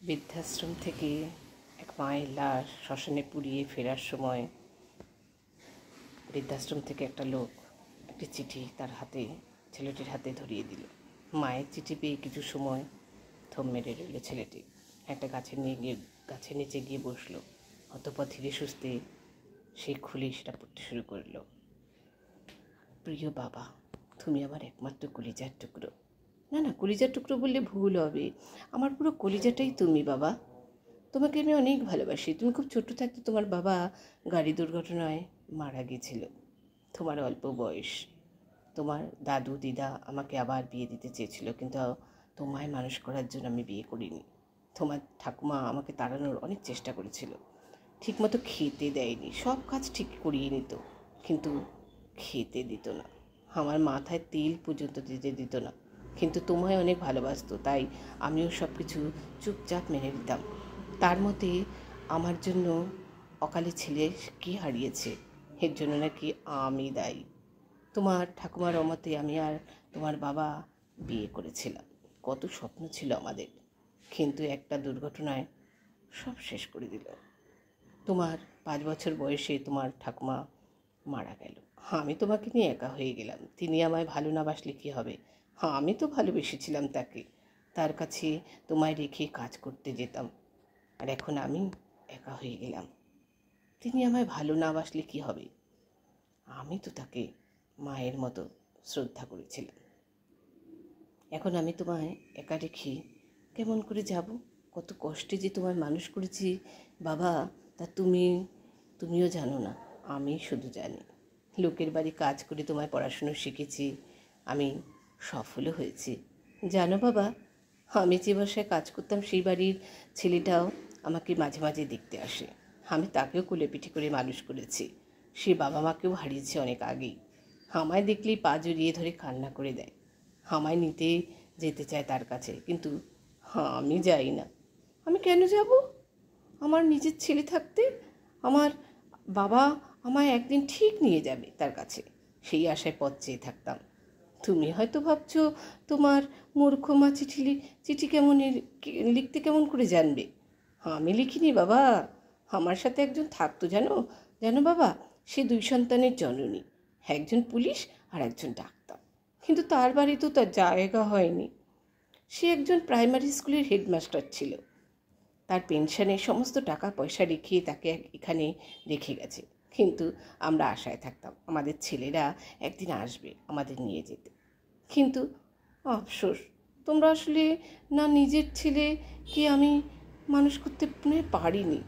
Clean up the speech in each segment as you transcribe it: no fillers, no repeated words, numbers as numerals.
বৃদ্ধাশ্রম থেকে এক মায়ের লাশ শ্মশানে পুড়িয়ে ফেরার সময় বৃদ্ধাশ্রম থেকে একটা লোক একটি চিঠি তার হাতে, ছেলেটির হাতে ধরিয়ে দিল। মায়ের চিঠি পেয়ে কিছু সময় থম মেরে রইল ছেলেটি। একটা গাছের নিচে গিয়ে বসলো। অতঃপর ধীরে সুস্থে সে খুলে সেটা পড়তে শুরু করলো। প্রিয় বাবা, তুমি আমার একমাত্র কলিজার টুকরো। না, কলিজার টুকরো বললে ভুল হবে, আমার পুরো কলিজাটাই তুমি বাবা। তোমাকে আমি অনেক ভালোবাসি। তুমি খুব ছোট থাকতে তোমার বাবা গাড়ি দুর্ঘটনায় মারা গিয়েছিল। তোমার অল্প বয়স। তোমার দাদু দিদা আমাকে আবার বিয়ে দিতে চেয়েছিল, কিন্তু তোমায় মানুষ করার জন্য আমি বিয়ে করিনি। তোমার ঠাকুমা আমাকে তাড়ানোর অনেক চেষ্টা করেছিল। ঠিকমতো খেতে দেয়নি, সব কাজ ঠিক করিয়ে নিত, কিন্তু খেতে দিত না। আমার মাথায় তেল পর্যন্ত দিতে দিত না, কিন্তু তোমায় অনেক ভালোবাসতো, তাই আমিও সব কিছু চুপচাপ মেনে নিতাম। তার মতে আমার জন্য অকালে ছেলে কি হারিয়েছে, এর জন্য নাকি আমি দায়ী। তোমার ঠাকুমার অমতে আমি আর তোমার বাবা বিয়ে করেছিলাম। কত স্বপ্ন ছিল আমাদের, কিন্তু একটা দুর্ঘটনায় সব শেষ করে দিল। তোমার 5 বছর বয়সে তোমার ঠাকুমা মারা গেল। আমি তোমাকে নিয়ে একা হয়ে গেলাম। তিনি আমায় ভালো না বাসলে কী হবে? আমি তো ভালোবেসেছিলাম তাকে। তার কাছে তোমায় রেখে কাজ করতে যেতাম, আর এখন আমি একা হয়ে গেলাম। তিনি আমায় ভালো না বাসলে কী হবে? আমি তো তাকে মায়ের মতো শ্রদ্ধা করেছিলাম। এখন আমি তোমায় একা রেখে কেমন করে যাব? কত কষ্টে যে তোমায় মানুষ করেছি বাবা, তা তুমিও জানো না, আমি শুধু জানি। লোকের বাড়ি কাজ করে তোমায় পড়াশুনো শিখেছি, আমি সফলও হয়েছি। জানো বাবা, আমি যে বাসায় কাজ করতাম সেই বাড়ির ছেলেটাও আমাকে মাঝে মাঝে দেখতে আসে। আমি তাকেও কোলেপিঠে করে মানুষ করেছি। সে বাবা মাকেও হারিয়েছে অনেক আগেই। আমায় দেখলেই পা জড়িয়ে ধরে কান্না করে দেয়। আমায় নিতে যেতে চায় তার কাছে, কিন্তু আমি যাই না। আমি কেন যাব? আমার নিজের ছেলে থাকতে আমার বাবা আমায় একদিন ঠিক নিয়ে যাবে তার কাছে, সেই আশায় পথ চেয়ে থাকতাম। তুমি হয়তো ভাবছো তোমার মূর্খ মা চিঠি কেমন লিখতে কেমন করে জানবে? আমি লিখিনি বাবা। আমার সাথে একজন থাকতো জানো বাবা, সে 2 সন্তানের জননী, একজন পুলিশ আর একজন ডাক্তার। কিন্তু তার বাড়িতেও তার জায়গা হয়নি। সে একজন প্রাইমারি স্কুলের হেডমাস্টার ছিল। তার পেনশনের সমস্ত টাকা পয়সা রেখে তাকে এখানে রেখে গেছে, কিন্তু আমরা আশায় থাকতাম আমাদের ছেলেরা একদিন আসবে আমাদের নিয়ে যেতে। কিন্তু আফসোস, তোমরা আসলে না, নিজের ছেলেকে আমি মানুষ করতে পারিনি।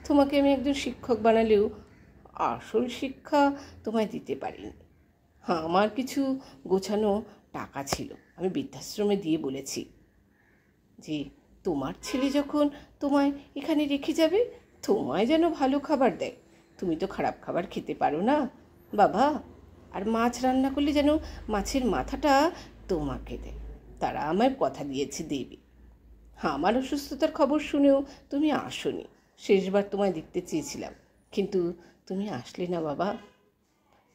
তোমাকে আমি একজন শিক্ষক বানালেও আসল শিক্ষা তোমায় দিতে পারিনি। আমার কিছু গোছানো টাকা ছিল, আমি বৃদ্ধাশ্রমে দিয়ে বলেছি যে তোমার ছেলে যখন তোমায় এখানে রেখে যাবে, তোমায় যেন ভালো খাবার দেয়। তুমি তো খারাপ খাবার খেতে পারো না বাবা। আর মাছ রান্না করলে যেন মাছের মাথাটা তোমাকে দেয়। তারা আমায় কথা দিয়েছে দেবে। আমার অসুস্থতার খবর শুনেও তুমি আসোনি। শেষবার তোমায় দেখতে চেয়েছিলাম, কিন্তু তুমি আসলে না বাবা।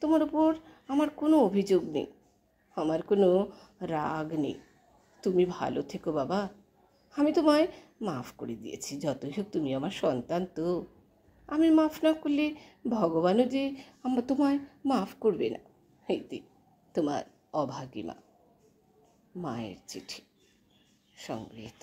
তোমার উপর আমার কোনো অভিযোগ নেই, আমার কোনো রাগ নেই। তুমি ভালো থেকো বাবা। আমি তোমায় মাফ করে দিয়েছি, যতই হোক তুমি আমার সন্তান তো। আমি মাফ না করলে ভগবানও যে তোমায় মাফ করবে না। এইতে তোমার অভাগী মা। মায়ের চিঠি সংগৃহীত।